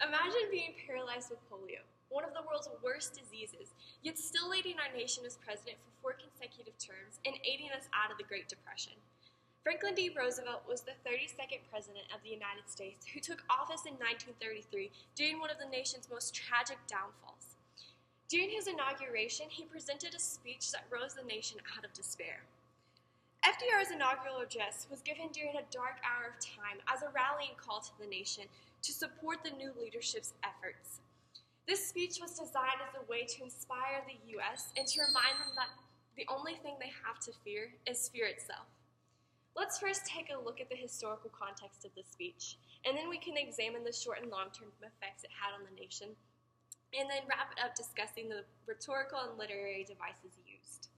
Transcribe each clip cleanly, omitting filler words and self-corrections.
Imagine being paralyzed with polio, one of the world's worst diseases, yet still leading our nation as president for 4 consecutive terms and aiding us out of the Great Depression. Franklin D. Roosevelt was the 32nd president of the United States who took office in 1933 during one of the nation's most tragic downfalls. During his inauguration, he presented a speech that rose the nation out of despair. FDR's inaugural address was given during a dark hour of time as a rallying call to the nation to support the new leadership's efforts. This speech was designed as a way to inspire the U.S. and to remind them that the only thing they have to fear is fear itself. Let's first take a look at the historical context of the speech, and then we can examine the short and long-term effects it had on the nation, and then wrap it up discussing the rhetorical and literary devices used.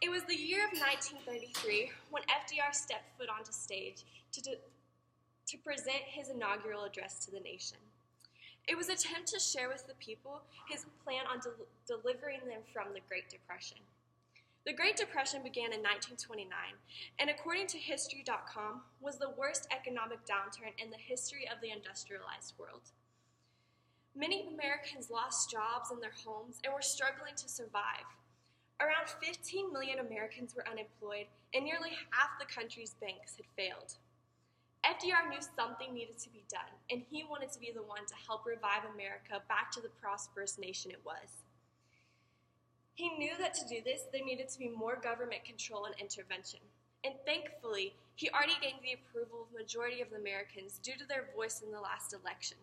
It was the year of 1933 when FDR stepped foot onto stage to present his inaugural address to the nation. It was an attempt to share with the people his plan on delivering them from the Great Depression. The Great Depression began in 1929, and according to History.com, was the worst economic downturn in the history of the industrialized world. Many Americans lost jobs in their homes and were struggling to survive. Around 15 million Americans were unemployed, and nearly half the country's banks had failed. FDR knew something needed to be done, and he wanted to be the one to help revive America back to the prosperous nation it was. He knew that to do this, there needed to be more government control and intervention. And thankfully, he already gained the approval of the majority of the Americans due to their voice in the last election.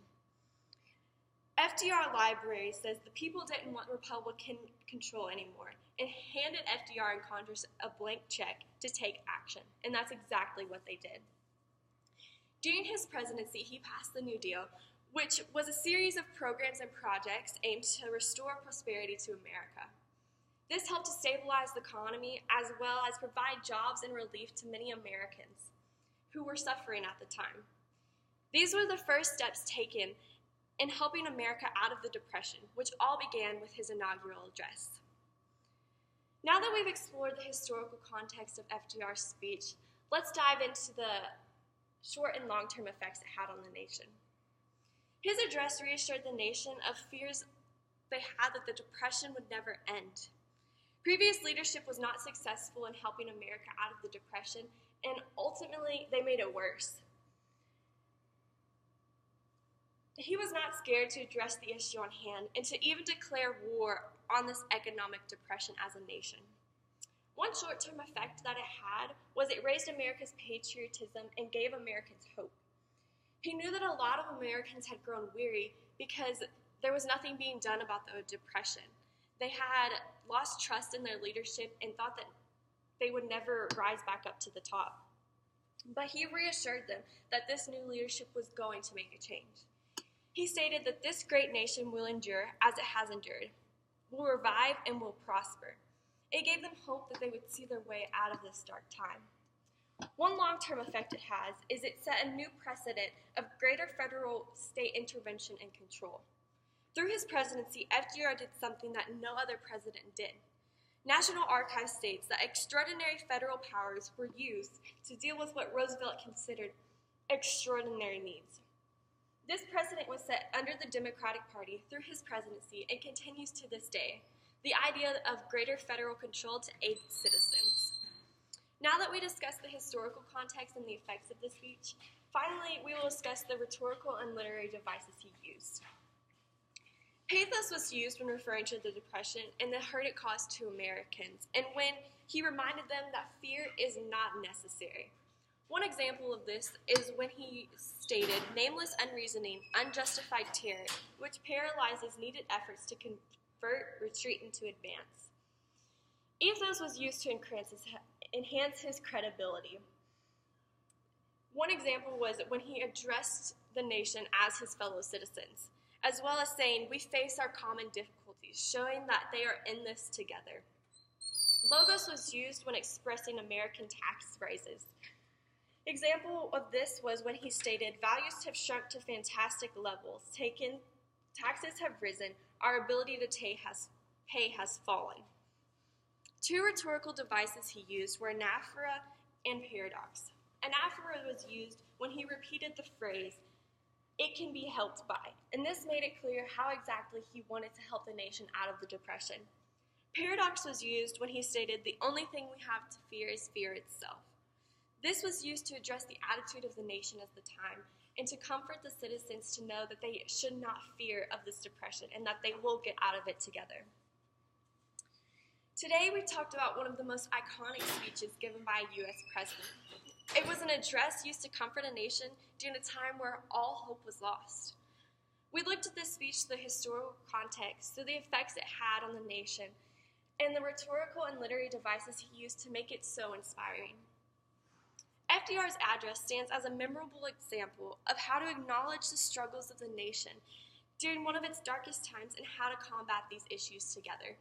FDR Library says the people didn't want Republican control anymore and handed FDR and Congress a blank check to take action, and that's exactly what they did. During his presidency, he passed the New Deal, which was a series of programs and projects aimed to restore prosperity to America. This helped to stabilize the economy as well as provide jobs and relief to many Americans who were suffering at the time. These were the first steps taken in helping America out of the Depression, which all began with his inaugural address. Now that we've explored the historical context of FDR's speech, let's dive into the short and long-term effects it had on the nation. His address reassured the nation of fears they had that the Depression would never end. Previous leadership was not successful in helping America out of the Depression, and ultimately they made it worse. He was not scared to address the issue on hand and to even declare war on this economic depression as a nation. One short-term effect that it had was it raised America's patriotism and gave Americans hope. He knew that a lot of Americans had grown weary because there was nothing being done about the Depression. They had lost trust in their leadership and thought that they would never rise back up to the top. But he reassured them that this new leadership was going to make a change. He stated that this great nation will endure as it has endured, will revive, and will prosper. It gave them hope that they would see their way out of this dark time. One long-term effect it has is it set a new precedent of greater federal state intervention and control. Through his presidency, FDR did something that no other president did. National Archives states that extraordinary federal powers were used to deal with what Roosevelt considered extraordinary needs. This precedent was set under the Democratic Party through his presidency and continues to this day, the idea of greater federal control to aid citizens. Now that we discussed the historical context and the effects of the speech, finally we will discuss the rhetorical and literary devices he used. Pathos was used when referring to the Depression and the hurt it caused to Americans, and when he reminded them that fear is not necessary. One example of this is when he stated, "Nameless unreasoning, unjustified terror, which paralyzes needed efforts to convert retreat into advance." Ethos was used to enhance his credibility. One example was when he addressed the nation as his fellow citizens, as well as saying, "We face our common difficulties," showing that they are in this together. Logos was used when expressing American tax raises. Example of this was when he stated, "Values have shrunk to fantastic levels. Taxes have risen. Our ability to pay has fallen." Two rhetorical devices he used were anaphora and paradox. Anaphora was used when he repeated the phrase, it can be helped by. And this made it clear how exactly he wanted to help the nation out of the Depression. Paradox was used when he stated, "The only thing we have to fear is fear itself." This was used to address the attitude of the nation at the time and to comfort the citizens to know that they should not fear of this depression and that they will get out of it together. Today we talked about one of the most iconic speeches given by a U.S. president. It was an address used to comfort a nation during a time where all hope was lost. We looked at this speech through the historical context, through the effects it had on the nation, and the rhetorical and literary devices he used to make it so inspiring. FDR's address stands as a memorable example of how to acknowledge the struggles of the nation during one of its darkest times and how to combat these issues together.